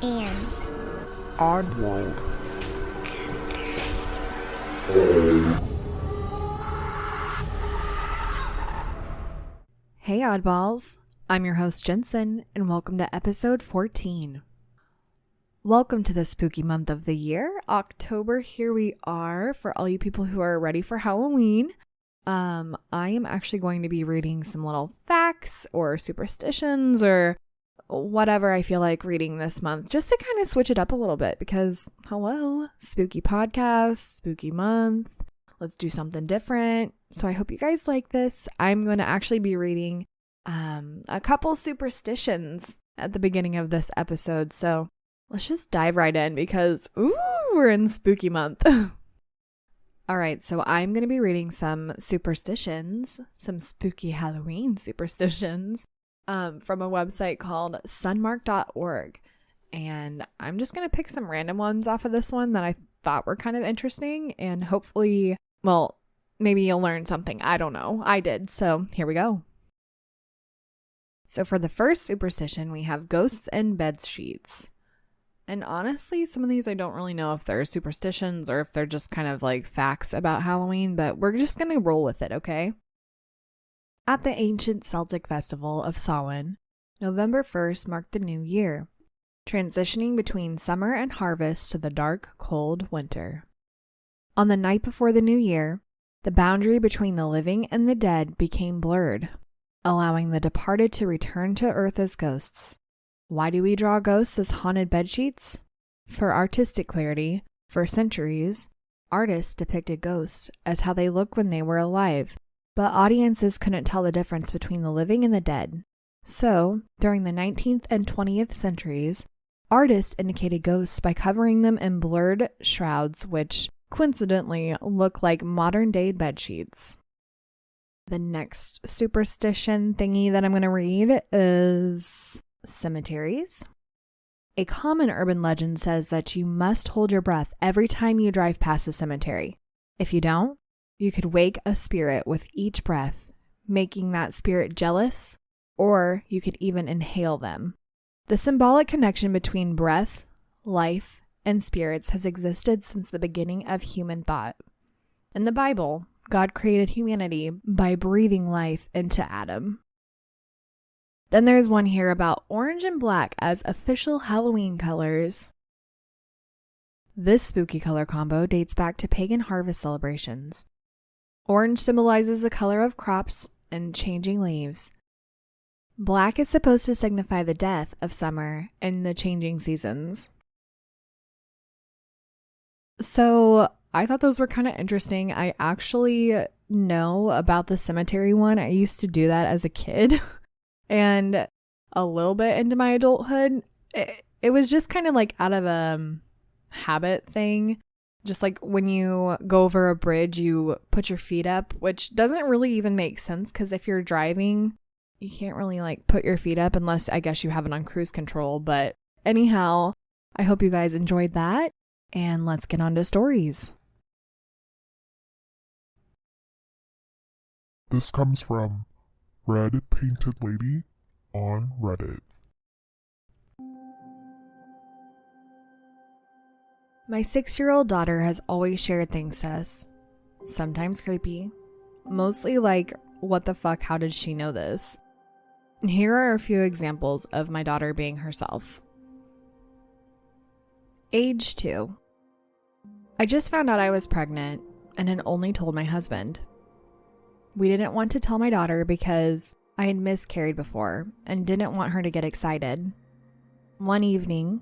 and Oddworld. Hey oddballs, I'm your host Jensen and welcome to episode 14. Welcome to the spooky month of the year, October. Here we are for all you people who are ready for Halloween. I am actually going to be reading some little facts or superstitions or whatever I feel like reading this month, just to kind of switch it up a little bit because, hello, spooky podcast, spooky month. Let's do something different. So I hope you guys like this. I'm going to actually be reading a couple superstitions at the beginning of this episode. So let's just dive right in because, we're in spooky month. All right, so I'm going to be reading some superstitions, some spooky Halloween superstitions from a website called sunmark.org. And I'm just going to pick some random ones off of this one that I thought were kind of interesting and hopefully, well, maybe you'll learn something. I don't know. I did. So here we go. So for the first superstition, we have ghosts and bed sheets. And honestly, some of these I don't really know if they're superstitions or if they're just kind of like facts about Halloween, but we're just going to roll with it, okay? At the ancient Celtic festival of Samhain, November 1st marked the new year, transitioning between summer and harvest to the dark, cold winter. On the night before the new year, the boundary between the living and the dead became blurred, allowing the departed to return to earth as ghosts. Why do we draw ghosts as haunted bedsheets? For artistic clarity, for centuries, artists depicted ghosts as how they looked when they were alive, but audiences couldn't tell the difference between the living and the dead. So, during the 19th and 20th centuries, artists indicated ghosts by covering them in blurred shrouds, which coincidentally look like modern-day bedsheets. The next superstition thingy that I'm going to read is cemeteries. A common urban legend says that you must hold your breath every time you drive past a cemetery. If you don't, you could wake a spirit with each breath, making that spirit jealous, or you could even inhale them. The symbolic connection between breath, life, and spirits has existed since the beginning of human thought. In the Bible, God created humanity by breathing life into Adam. Then there's one here about orange and black as official Halloween colors. This spooky color combo dates back to pagan harvest celebrations. Orange symbolizes the color of crops and changing leaves. Black is supposed to signify the death of summer and the changing seasons. So I thought those were kind of interesting. I actually know about the cemetery one. I used to do that as a kid. And a little bit into my adulthood, it was just kind of like out of a habit thing. Just like when you go over a bridge, you put your feet up, which doesn't really even make sense because if you're driving, you can't really like put your feet up unless I guess you have it on cruise control. But anyhow, I hope you guys enjoyed that and let's get on to stories. This comes from RedPaintedLady on Reddit. My 6-year-old daughter has always shared things to us. Sometimes creepy. Mostly like, what the fuck, how did she know this? Here are a few examples of my daughter being herself. Age 2. I just found out I was pregnant and had only told my husband. We didn't want to tell my daughter because I had miscarried before and didn't want her to get excited. One evening,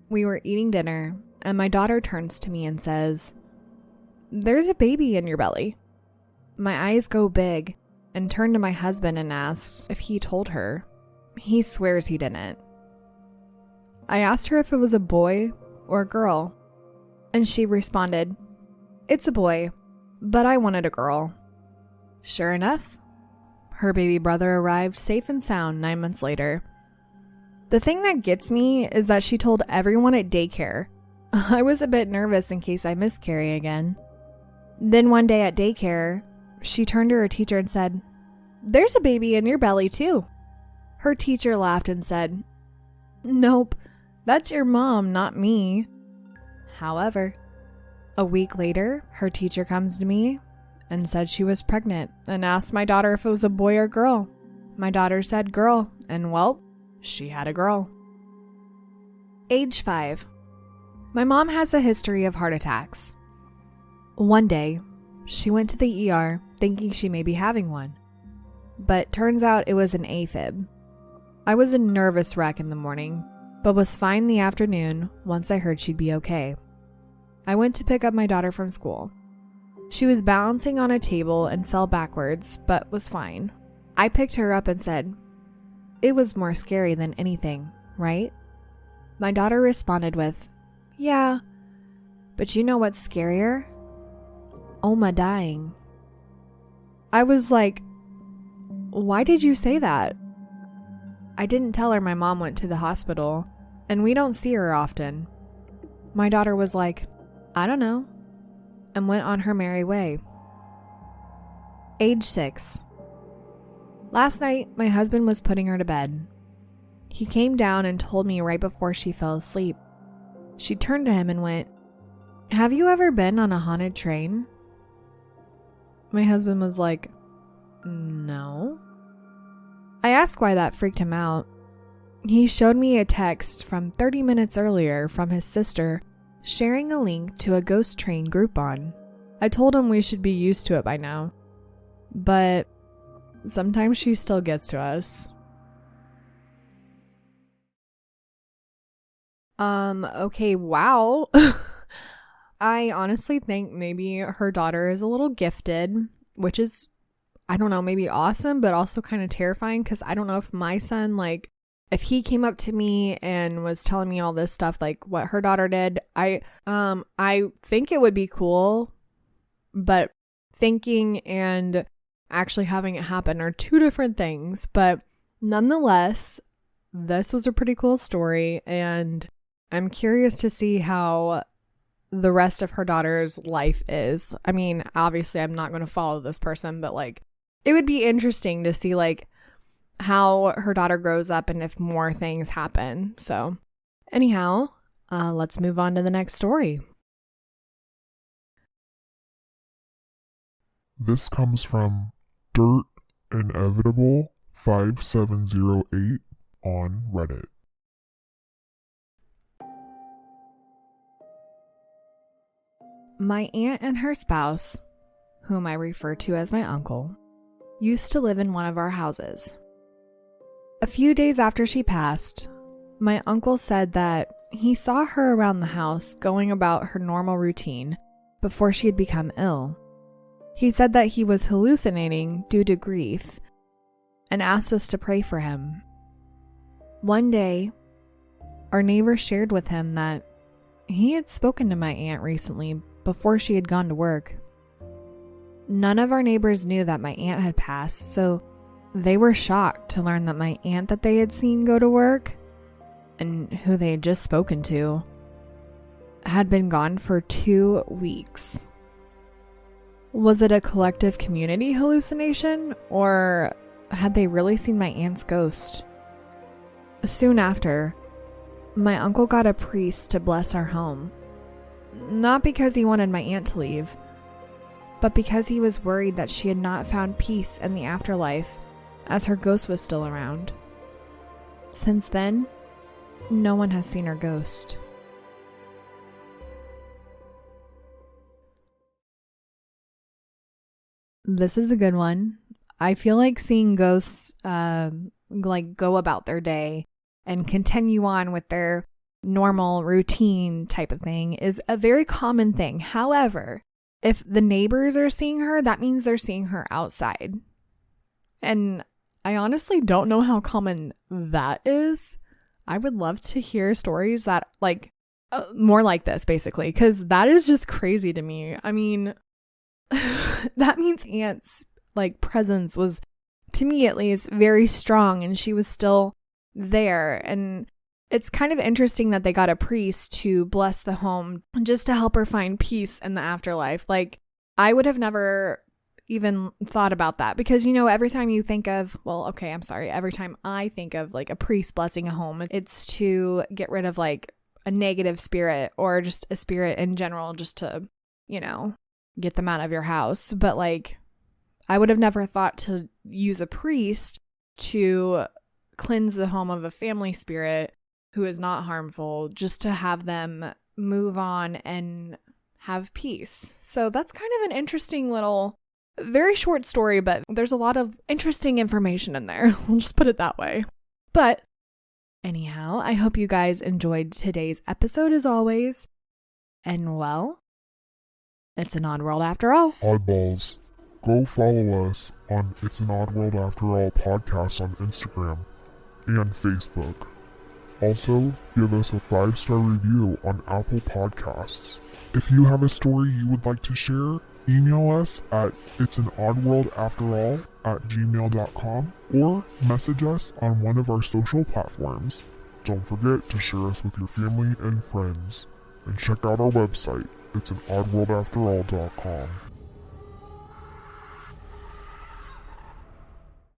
we were eating dinner and my daughter turns to me and says, "There's a baby in your belly." My eyes go big and turn to my husband and ask if he told her. He swears he didn't. I asked her if it was a boy or a girl, and she responded, "It's a boy, but I wanted a girl." Sure enough, her baby brother arrived safe and sound 9 months later. The thing that gets me is that she told everyone at daycare. I was a bit nervous in case I miscarry again. Then one day at daycare, she turned to her teacher and said, "There's a baby in your belly too." Her teacher laughed and said, "Nope, That's your mom, not me. However, a week later, her teacher comes to me and said she was pregnant and asked my daughter if it was a boy or girl. My daughter said girl, and well, she had a girl. Age 5. My mom has a history of heart attacks. One day, she went to the ER thinking she may be having one, but turns out it was an AFib. I was a nervous wreck in the morning, but was fine the afternoon once I heard she'd be okay. I went to pick up my daughter from school. She was balancing on a table and fell backwards, but was fine. I picked her up and said, "It was more scary than anything, right?" My daughter responded with, "Yeah, but you know what's scarier? Oma dying." I was like, "Why did you say that?" I didn't tell her my mom went to the hospital, and we don't see her often. My daughter was like, "I don't know," and went on her merry way. Age 6. Last night, my husband was putting her to bed. He came down and told me right before she fell asleep. She turned to him and went, "Have you ever been on a haunted train?" My husband was like, "No." I asked why that freaked him out. He showed me a text from 30 minutes earlier from his sister sharing a link to a ghost train Groupon. I told him we should be used to it by now, but sometimes she still gets to us. Okay, wow. I honestly think maybe her daughter is a little gifted, which is, I don't know, maybe awesome, but also kind of terrifying, because I don't know if my son, like, if he came up to me and was telling me all this stuff, like what her daughter did, I think it would be cool, but thinking and actually having it happen are two different things. But nonetheless, this was a pretty cool story, and I'm curious to see how the rest of her daughter's life is. I mean, obviously I'm not going to follow this person, but like, it would be interesting to see like how her daughter grows up and if more things happen. So anyhow, let's move on to the next story. This comes from Dirt Inevitable 5708 on Reddit. My aunt and her spouse, whom I refer to as my uncle, used to live in one of our houses. A few days after she passed, my uncle said that he saw her around the house going about her normal routine before she had become ill. He said that he was hallucinating due to grief and asked us to pray for him. One day, our neighbor shared with him that he had spoken to my aunt recently before she had gone to work. None of our neighbors knew that my aunt had passed, so they were shocked to learn that my aunt that they had seen go to work, and who they had just spoken to, had been gone for 2 weeks. Was it a collective community hallucination, or had they really seen my aunt's ghost? Soon after, my uncle got a priest to bless our home. Not because he wanted my aunt to leave, but because he was worried that she had not found peace in the afterlife as her ghost was still around. Since then, no one has seen her ghost. This is a good one. I feel like seeing ghosts like go about their day and continue on with their normal routine type of thing is a very common thing. However, if the neighbors are seeing her, that means they're seeing her outside. And I honestly don't know how common that is. I would love to hear stories that like more like this, basically, because that is just crazy to me. I mean, that means Aunt's like presence was, to me at least, very strong, and she was still there. And it's kind of interesting that they got a priest to bless the home just to help her find peace in the afterlife. Like, I would have never even thought about that because, you know, every time you think of, every time I think of like a priest blessing a home, it's to get rid of like a negative spirit or just a spirit in general, just to, you know, get them out of your house. But like, I would have never thought to use a priest to cleanse the home of a family spirit who is not harmful, just to have them move on and have peace. So that's kind of an interesting little, very short story, but there's a lot of interesting information in there. We'll just put it that way. But anyhow, I hope you guys enjoyed today's episode as always. And well, it's an odd world after all. Oddballs. Go follow us on It's an Odd World After All podcast on Instagram and Facebook. Also, give us a 5-star review on Apple Podcasts. If you have a story you would like to share, email us at it'sanoddworldafterall@gmail.com or message us on one of our social platforms. Don't forget to share us with your family and friends. And check out our website, it'sanoddworldafterall.com.